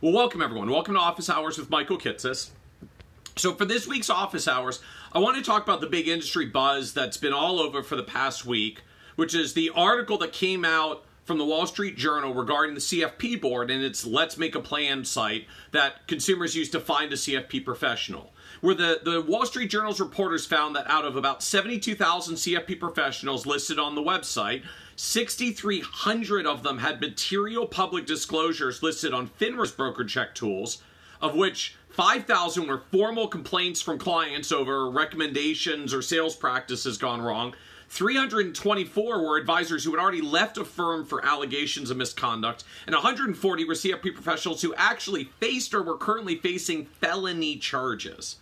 Well, welcome everyone. Welcome to Office Hours with Michael Kitces. So for this week's Office Hours, I want to talk about the big industry buzz that's been all over for the past week, which is the article that came out from the Wall Street Journal regarding the CFP board and its Let's Make a Plan site that consumers use to find a CFP professional. Where the Wall Street Journal's reporters found that out of about 72,000 CFP professionals listed on the website, 6,300 of them had material public disclosures listed on FINRA's broker check tools, of which 5,000 were formal complaints from clients over recommendations or sales practices gone wrong. 324 were advisors who had already left a firm for allegations of misconduct, and 140 were CFP professionals who actually faced or were currently facing felony charges.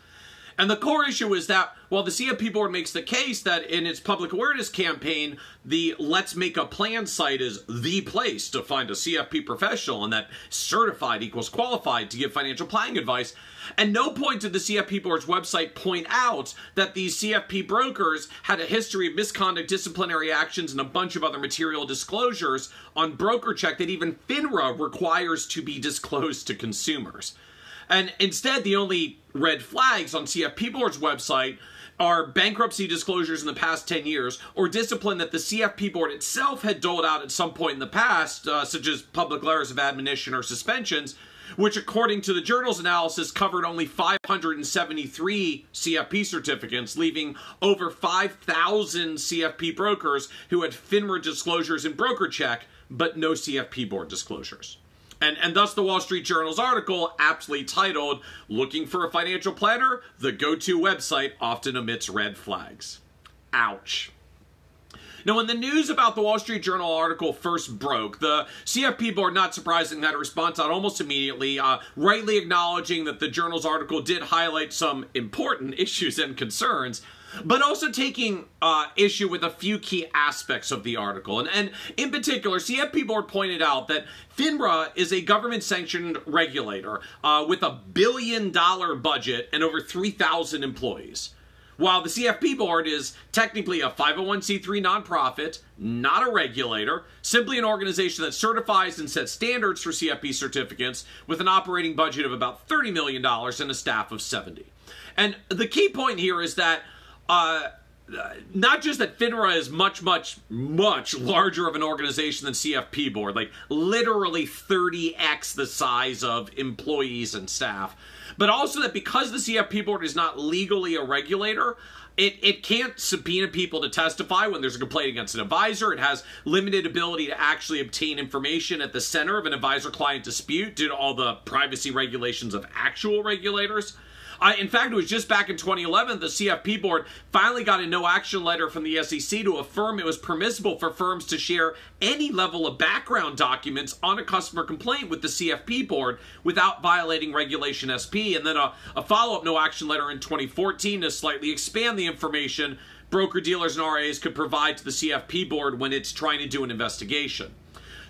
And the core issue is that while the CFP board makes the case that in its public awareness campaign, the Let's Make a Plan site is the place to find a CFP professional and that certified equals qualified to give financial planning advice, at no point did the CFP board's website point out that these CFP brokers had a history of misconduct, disciplinary actions, and a bunch of other material disclosures on broker check that even FINRA requires to be disclosed to consumers. And instead, the only red flags on CFP Board's website are bankruptcy disclosures in the past 10 years or discipline that the CFP Board itself had doled out at some point in the past, such as public letters of admonition or suspensions, which according to the Journal's analysis covered only 573 CFP certificates, leaving over 5,000 CFP brokers who had FINRA disclosures in broker check, but no CFP Board disclosures. And thus the Wall Street Journal's article, aptly titled, "Looking for a Financial Planner? The go-to website often omits red flags." Ouch. Now, when the news about the Wall Street Journal article first broke, the CFP board, not surprisingly, had a response out almost immediately, rightly acknowledging that the Journal's article did highlight some important issues and concerns, but also taking issue with a few key aspects of the article. And in particular, CFP board pointed out that FINRA is a government-sanctioned regulator with a $1 billion budget and over 3,000 employees. While the CFP board is technically a 501c3 nonprofit, not a regulator, simply an organization that certifies and sets standards for CFP certificates with an operating budget of about $30 million and a staff of 70. And the key point here is that not just that FINRA is much larger of an organization than CFP board, like literally 30x the size of employees and staff, but also that because the CFP board is not legally a regulator, it can't subpoena people to testify when there's a complaint against an advisor. It has limited ability to actually obtain information at the center of an advisor-client dispute due to all the privacy regulations of actual regulators. In fact, it was just back in 2011 the CFP board finally got a no-action letter from the SEC to affirm it was permissible for firms to share any level of background documents on a customer complaint with the CFP board without violating Regulation SP, and then a follow-up no-action letter in 2014 to slightly expand the information broker-dealers and RAs could provide to the CFP board when it's trying to do an investigation.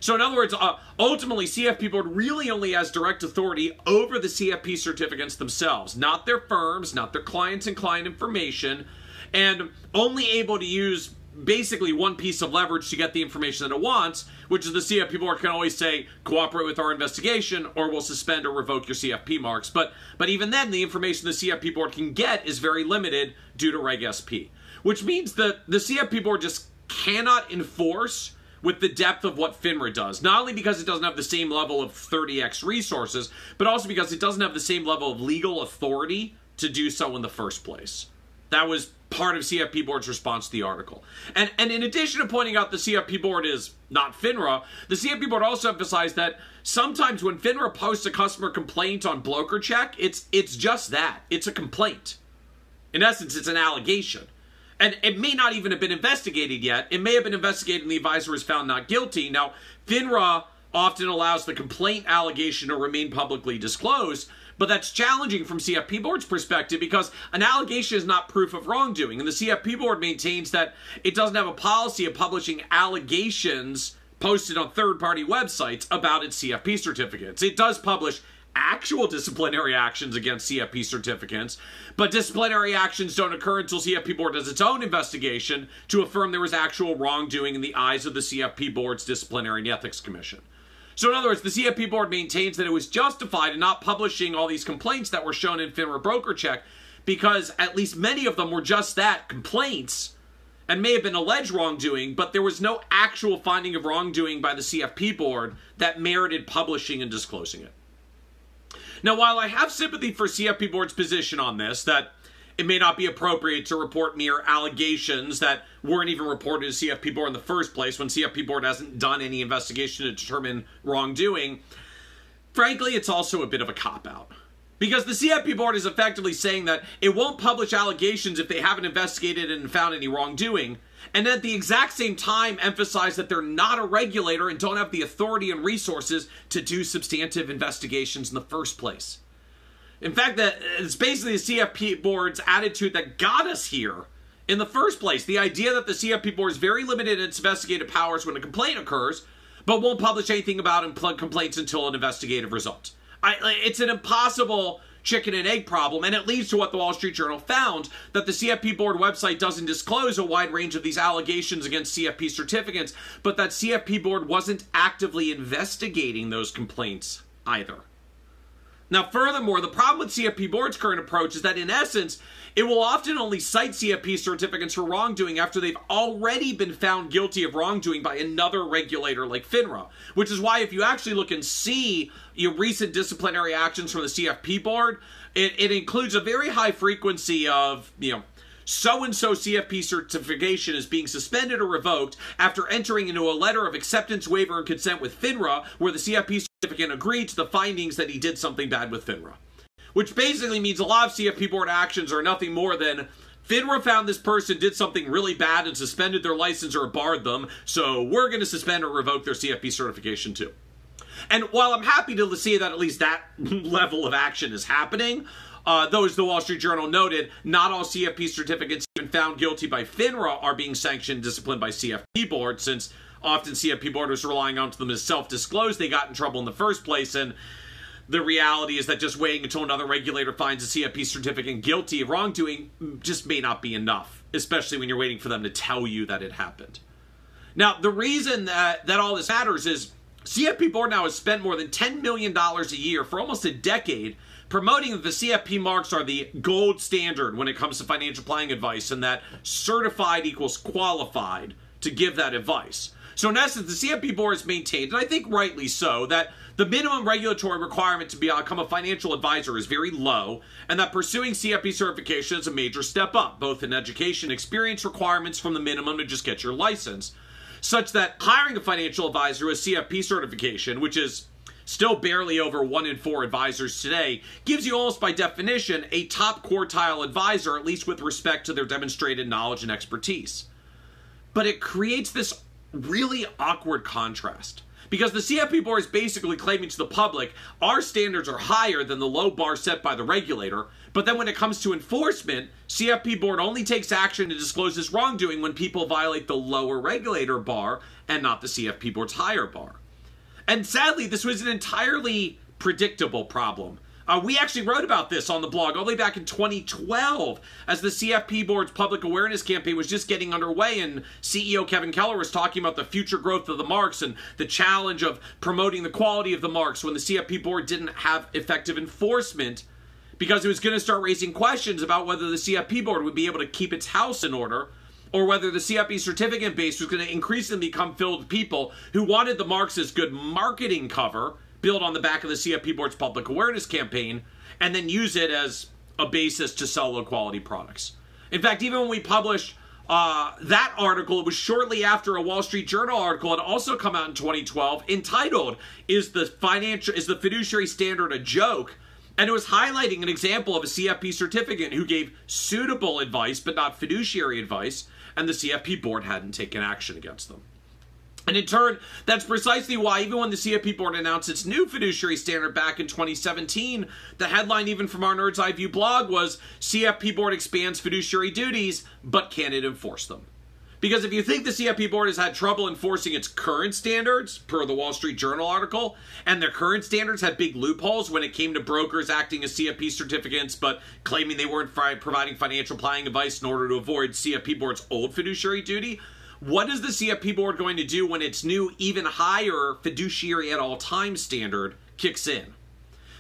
So in other words, ultimately, CFP board really only has direct authority over the CFP certificates themselves, not their firms, not their clients and client information, and only able to use basically one piece of leverage to get the information that it wants, which is the CFP board can always say, cooperate with our investigation, or we'll suspend or revoke your CFP marks. But even then, the information the CFP board can get is very limited due to Reg SP, which means that the CFP board just cannot enforce with the depth of what FINRA does. Not only because it doesn't have the same level of 30x resources, but also because it doesn't have the same level of legal authority to do so in the first place. That was part of CFP board's response to the article. And in addition to pointing out the CFP board is not FINRA, the CFP board also emphasized that sometimes when FINRA posts a customer complaint on broker check, it's just that. It's a complaint. In essence, it's an allegation. And it may not even have been investigated yet. It may have been investigated and the advisor was found not guilty. Now, FINRA often allows the complaint allegation to remain publicly disclosed, but that's challenging from CFP board's perspective because an allegation is not proof of wrongdoing. And the CFP board maintains that it doesn't have a policy of publishing allegations posted on third-party websites about its CFP certificates. It does publish actual disciplinary actions against CFP certificates, but disciplinary actions don't occur until CFP board does its own investigation to affirm there was actual wrongdoing in the eyes of the CFP board's Disciplinary and Ethics Commission. So in other words, the CFP board maintains that it was justified in not publishing all these complaints that were shown in FINRA Broker Check because at least many of them were just that, complaints, and may have been alleged wrongdoing, but there was no actual finding of wrongdoing by the CFP board that merited publishing and disclosing it. Now, while I have sympathy for CFP board's position on this, that it may not be appropriate to report mere allegations that weren't even reported to CFP board in the first place when CFP board hasn't done any investigation to determine wrongdoing, frankly, it's also a bit of a cop-out. Because the CFP board is effectively saying that it won't publish allegations if they haven't investigated and found any wrongdoing, and at the exact same time emphasize that they're not a regulator and don't have the authority and resources to do substantive investigations in the first place. In fact, that it's basically the CFP board's attitude that got us here in the first place. The idea that the CFP board is very limited in its investigative powers when a complaint occurs, but won't publish anything about complaints until an investigative result. It's an impossible chicken and egg problem, and it leads to what the Wall Street Journal found, that the CFP board website doesn't disclose a wide range of these allegations against CFP certificates, but that CFP board wasn't actively investigating those complaints either. Now, furthermore, the problem with CFP board's current approach is that, in essence, it will often only cite CFP certificates for wrongdoing after they've already been found guilty of wrongdoing by another regulator like FINRA, which is why if you actually look and see recent disciplinary actions from the CFP board, it includes a very high frequency of, so-and-so CFP certification is being suspended or revoked after entering into a letter of acceptance, waiver, and consent with FINRA, where the CFP certificant agreed to the findings that he did something bad with FINRA. Which basically means a lot of CFP board actions are nothing more than FINRA found this person did something really bad and suspended their license or barred them, so we're going to suspend or revoke their CFP certification too. And while I'm happy to see that at least that level of action is happening, though, as the Wall Street Journal noted, not all CFP certificates even found guilty by FINRA are being sanctioned and disciplined by CFP board, since often CFP board was relying on them as self-disclosed. They got in trouble in the first place, and the reality is that just waiting until another regulator finds a CFP certificate guilty of wrongdoing just may not be enough, especially when you're waiting for them to tell you that it happened. Now, the reason that all this matters is CFP board now has spent more than $10 million a year for almost a decade promoting that the CFP marks are the gold standard when it comes to financial planning advice, and that certified equals qualified to give that advice. So in essence, the CFP board has maintained, and I think rightly so, that the minimum regulatory requirement to become a financial advisor is very low, and that pursuing CFP certification is a major step up, both in education and experience requirements from the minimum to just get your license, such that hiring a financial advisor with CFP certification, which is still barely over 1 in 4 advisors today, gives you almost by definition a top quartile advisor, at least with respect to their demonstrated knowledge and expertise. But it creates this really awkward contrast, because the CFP board is basically claiming to the public our standards are higher than the low bar set by the regulator, but then when it comes to enforcement, CFP board only takes action and discloses wrongdoing when people violate the lower regulator bar and not the CFP board's higher bar. And sadly, this was an entirely predictable problem. We actually wrote about this on the blog all the way back in 2012 as the CFP board's public awareness campaign was just getting underway, and CEO Kevin Keller was talking about the future growth of the marks and the challenge of promoting the quality of the marks when the CFP board didn't have effective enforcement, because it was going to start raising questions about whether the CFP board would be able to keep its house in order, or whether the CFP certificate base was going to increasingly become filled with people who wanted the marks as good marketing cover built on the back of the CFP board's public awareness campaign, and then use it as a basis to sell low-quality products. In fact, even when we published that article, it was shortly after a Wall Street Journal article had also come out in 2012 entitled, Is the Fiduciary Standard a Joke?" And it was highlighting an example of a CFP certificate who gave suitable advice but not fiduciary advice, and the CFP board hadn't taken action against them. And in turn, that's precisely why even when the CFP board announced its new fiduciary standard back in 2017, the headline even from our Nerd's Eye View blog was, CFP board expands fiduciary duties, but can it enforce them? Because if you think the CFP board has had trouble enforcing its current standards, per the Wall Street Journal article, and their current standards had big loopholes when it came to brokers acting as CFP certificates, but claiming they weren't providing financial planning advice in order to avoid CFP board's old fiduciary duty, what is the CFP board going to do when its new, even higher fiduciary at all times standard kicks in?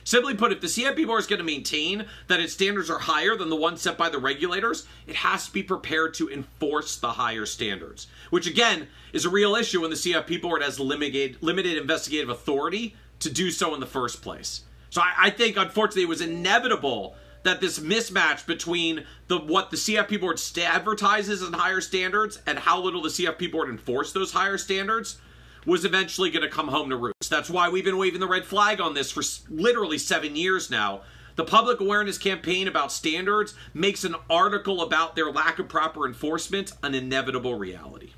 Simply put, if the CFP board is going to maintain that its standards are higher than the ones set by the regulators, it has to be prepared to enforce the higher standards, which again is a real issue when the CFP board has limited investigative authority to do so in the first place. So I think, unfortunately, it was inevitable that this mismatch between what the CFP board advertises as higher standards and how little the CFP board enforced those higher standards was eventually going to come home to roost. That's why we've been waving the red flag on this for literally 7 years now. The public awareness campaign about standards makes an article about their lack of proper enforcement an inevitable reality.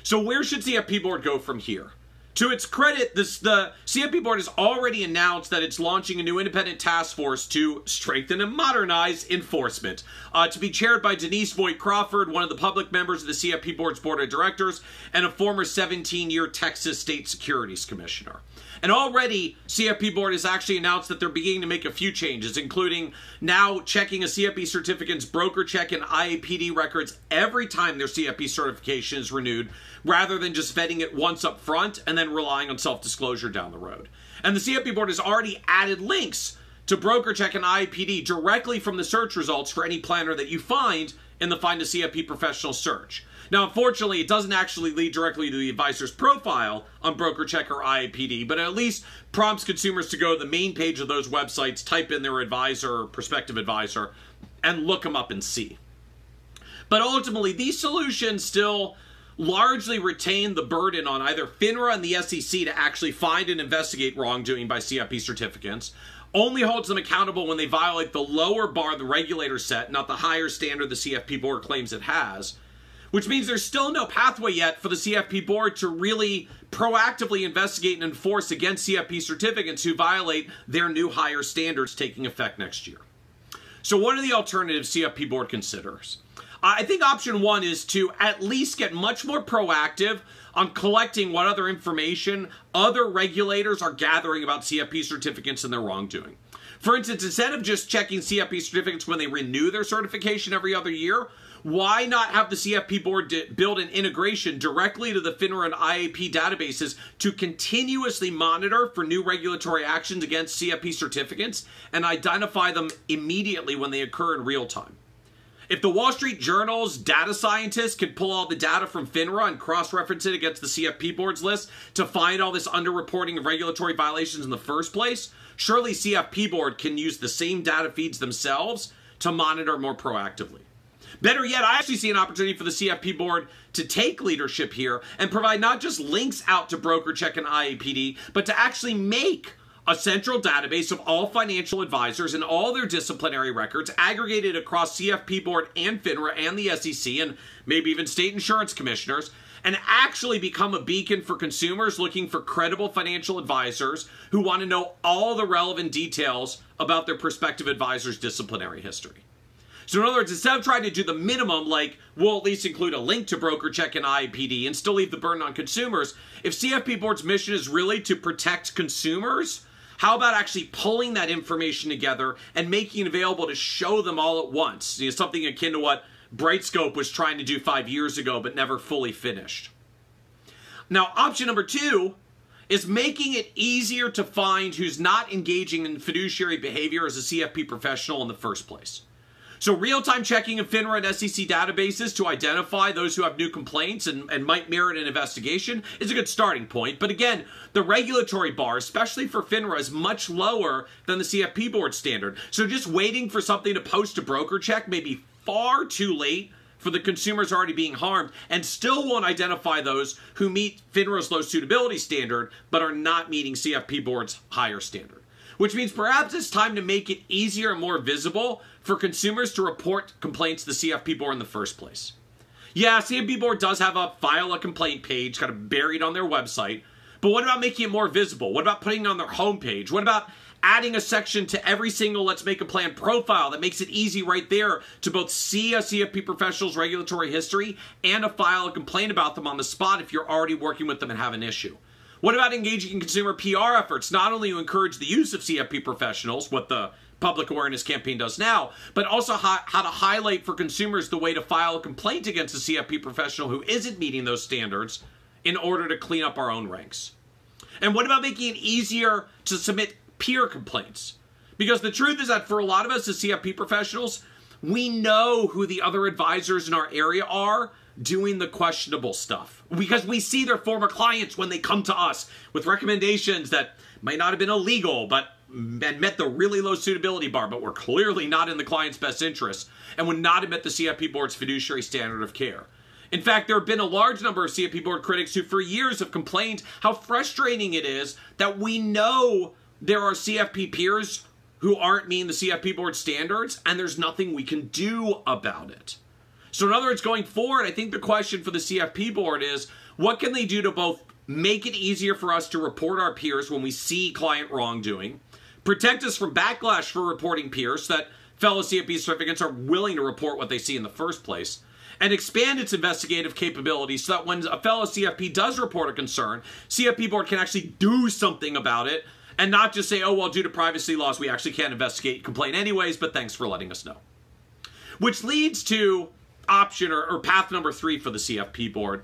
So where should CFP board go from here? To its credit, the CFP board has already announced that it's launching a new independent task force to strengthen and modernize enforcement, to be chaired by Denise Voigt Crawford, one of the public members of the CFP board's board of directors, and a former 17-year Texas State Securities Commissioner. And already, CFP board has actually announced that they're beginning to make a few changes, including now checking a CFP certificate's broker check and IAPD records every time their CFP certification is renewed, rather than just vetting it once up front and then relying on self-disclosure down the road. And the CFP board has already added links to broker check and IAPD directly from the search results for any planner that you find in the Find a CFP Professional search. Now, unfortunately, it doesn't actually lead directly to the advisor's profile on BrokerCheck or IAPD, but it at least prompts consumers to go to the main page of those websites, type in their advisor or prospective advisor, and look them up and see. But ultimately, these solutions still largely retain the burden on either FINRA and the SEC to actually find and investigate wrongdoing by CFP certificates, only holds them accountable when they violate the lower bar the regulator set, not the higher standard the CFP board claims it has, which means there's still no pathway yet for the CFP board to really proactively investigate and enforce against CFP certificates who violate their new higher standards taking effect next year. So what are the alternatives CFP board considers? I think option one is to at least get much more proactive on collecting what other information other regulators are gathering about CFP certificates and their wrongdoing. For instance, instead of just checking CFP certificates when they renew their certification every other year, why not have the CFP board build an integration directly to the FINRA and IAP databases to continuously monitor for new regulatory actions against CFP certificates and identify them immediately when they occur in real time? If the Wall Street Journal's data scientists could pull all the data from FINRA and cross-reference it against the CFP board's list to find all this underreporting of regulatory violations in the first place, surely CFP board can use the same data feeds themselves to monitor more proactively. Better yet, I actually see an opportunity for the CFP board to take leadership here and provide not just links out to BrokerCheck and IAPD, but to actually make a central database of all financial advisors and all their disciplinary records aggregated across CFP board and FINRA and the SEC and maybe even state insurance commissioners, and actually become a beacon for consumers looking for credible financial advisors who want to know all the relevant details about their prospective advisor's disciplinary history. So in other words, instead of trying to do the minimum, like we'll at least include a link to BrokerCheck and IAPD and still leave the burden on consumers, if CFP board's mission is really to protect consumers, how about actually pulling that information together and making it available to show them all at once? You know, something akin to what Brightscope was trying to do 5 years ago but never fully finished. Now, option number two is making it easier to find who's not engaging in fiduciary behavior as a CFP professional in the first place. So real-time checking of FINRA and SEC databases to identify those who have new complaints and might merit an investigation is a good starting point. But again, the regulatory bar, especially for FINRA, is much lower than the CFP board standard. So just waiting for something to post to BrokerCheck may be far too late for the consumers already being harmed and still won't identify those who meet FINRA's low suitability standard but are not meeting CFP board's higher standard. Which means perhaps it's time to make it easier and more visible for consumers to report complaints to the CFP board in the first place. Yeah, CFP board does have a file a complaint page kind of buried on their website, but what about making it more visible? What about putting it on their homepage? What about adding a section to every single Let's Make a Plan profile that makes it easy right there to both see a CFP professional's regulatory history and to file a complaint about them on the spot if you're already working with them and have an issue? What about engaging in consumer PR efforts, not only to encourage the use of CFP professionals, what the public awareness campaign does now, but also how to highlight for consumers the way to file a complaint against a CFP professional who isn't meeting those standards in order to clean up our own ranks. And what about making it easier to submit peer complaints? Because the truth is that for a lot of us as CFP professionals, we know who the other advisors in our area are doing the questionable stuff, because we see their former clients when they come to us with recommendations that might not have been illegal, but met the really low suitability bar, but were clearly not in the client's best interest and would not have met the CFP board's fiduciary standard of care. In fact, there have been a large number of CFP board critics who for years have complained how frustrating it is that we know there are CFP peers who aren't meeting the CFP board standards, and there's nothing we can do about it. So in other words, going forward, I think the question for the CFP board is, what can they do to both make it easier for us to report our peers when we see client wrongdoing, protect us from backlash for reporting peers so that fellow CFP certificates are willing to report what they see in the first place, and expand its investigative capabilities so that when a fellow CFP does report a concern, CFP board can actually do something about it and not just say, oh, well, due to privacy laws, we actually can't investigate complaint anyways, but thanks for letting us know. Which leads to option or path number 3 for the CFP board,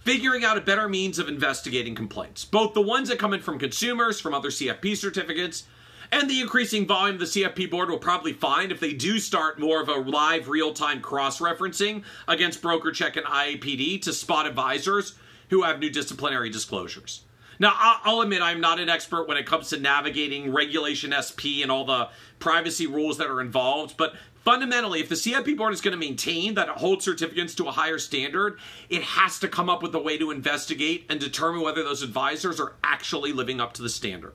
figuring out a better means of investigating complaints, both the ones that come in from consumers, from other CFP certificates, and the increasing volume the CFP board will probably find if they do start more of a live real-time cross-referencing against BrokerCheck and IAPD to spot advisors who have new disciplinary disclosures. Now, I'll admit I'm not an expert when it comes to navigating Regulation SP and all the privacy rules that are involved, but fundamentally, if the CFP board is going to maintain that it holds certificates to a higher standard, it has to come up with a way to investigate and determine whether those advisors are actually living up to the standard.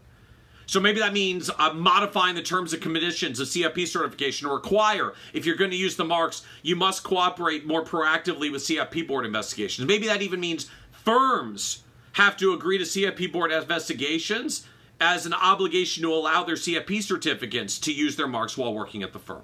So maybe that means modifying the terms and conditions of CFP certification to require, if you're going to use the marks, you must cooperate more proactively with CFP board investigations. Maybe that even means firms have to agree to CFP board investigations as an obligation to allow their CFP certificates to use their marks while working at the firm.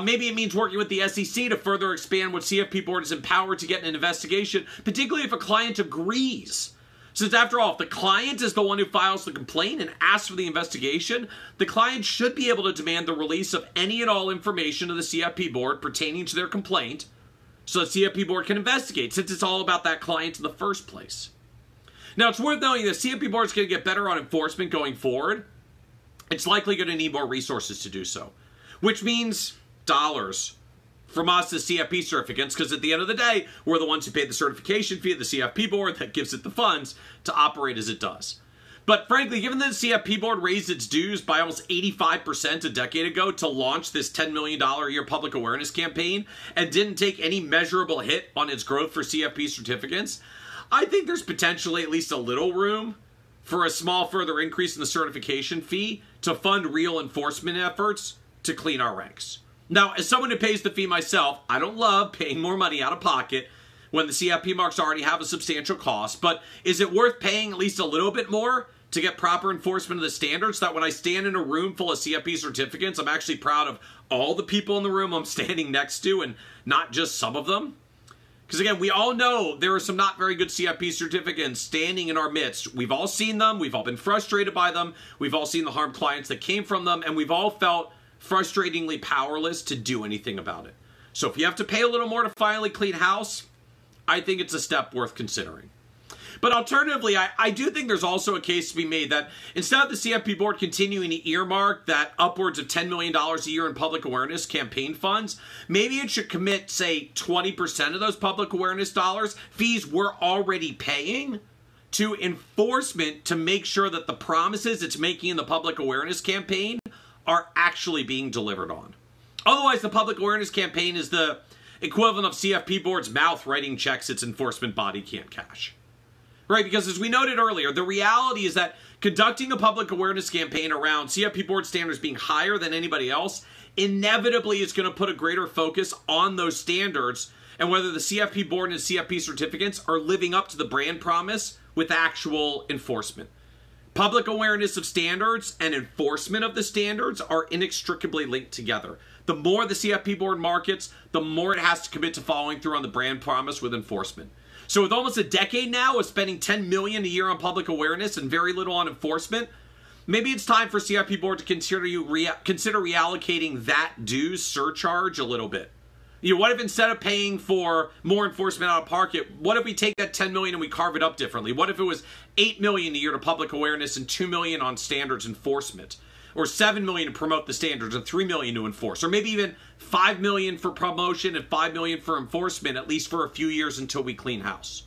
Maybe it means working with the SEC to further expand what CFP board is empowered to get in an investigation, particularly if a client agrees. Since after all, if the client is the one who files the complaint and asks for the investigation, the client should be able to demand the release of any and all information to the CFP board pertaining to their complaint so the CFP board can investigate, since it's all about that client in the first place. Now, it's worth noting that CFP board is going to get better on enforcement going forward. It's likely going to need more resources to do so, which means dollars from us as CFP certificates, because at the end of the day, we're the ones who pay the certification fee of the CFP board that gives it the funds to operate as it does. But frankly, given that the CFP board raised its dues by almost 85% a decade ago to launch this $10 million a year public awareness campaign and didn't take any measurable hit on its growth for CFP certificates, I think there's potentially at least a little room for a small further increase in the certification fee to fund real enforcement efforts to clean our ranks. Now, as someone who pays the fee myself, I don't love paying more money out of pocket when the CFP marks already have a substantial cost, but is it worth paying at least a little bit more to get proper enforcement of the standards so that when I stand in a room full of CFP certificates, I'm actually proud of all the people in the room I'm standing next to and not just some of them? Because again, we all know there are some not very good CFP certificates standing in our midst. We've all seen them, we've all been frustrated by them, we've all seen the harmed clients that came from them, and we've all felt frustratingly powerless to do anything about it. So if you have to pay a little more to finally clean house, I think it's a step worth considering. But alternatively, I do think there's also a case to be made that instead of the CFP board continuing to earmark that upwards of $10 million a year in public awareness campaign funds, maybe it should commit, say, 20% of those public awareness dollars, fees we're already paying, to enforcement to make sure that the promises it's making in the public awareness campaign are actually being delivered on. Otherwise, the public awareness campaign is the equivalent of CFP board's mouth writing checks its enforcement body can't cash. Right, because as we noted earlier, the reality is that conducting a public awareness campaign around CFP board standards being higher than anybody else inevitably is going to put a greater focus on those standards and whether the CFP board and CFP certificates are living up to the brand promise with actual enforcement. Public awareness of standards and enforcement of the standards are inextricably linked together. The more the CFP board markets, the more it has to commit to following through on the brand promise with enforcement. So with almost a decade now of spending $10 million a year on public awareness and very little on enforcement, maybe it's time for CFP board to consider reallocating that dues surcharge a little bit. You know, what if instead of paying for more enforcement out of pocket, what if we take that $10 million and we carve it up differently? What if it was $8 million a year to public awareness and $2 million on standards enforcement? Or $7 million to promote the standards and $3 million to enforce? Or maybe even $5 million for promotion and $5 million for enforcement, at least for a few years until we clean house.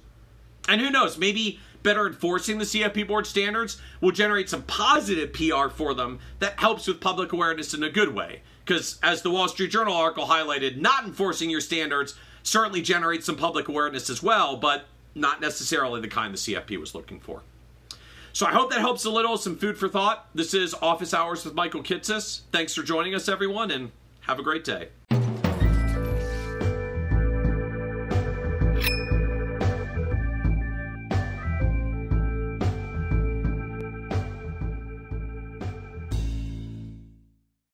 And who knows, maybe better enforcing the CFP board standards will generate some positive PR for them that helps with public awareness in a good way. Because as the Wall Street Journal article highlighted, not enforcing your standards certainly generates some public awareness as well, but not necessarily the kind the CFP was looking for. So I hope that helps a little, some food for thought. This is Office Hours with Michael Kitces. Thanks for joining us, everyone, and have a great day.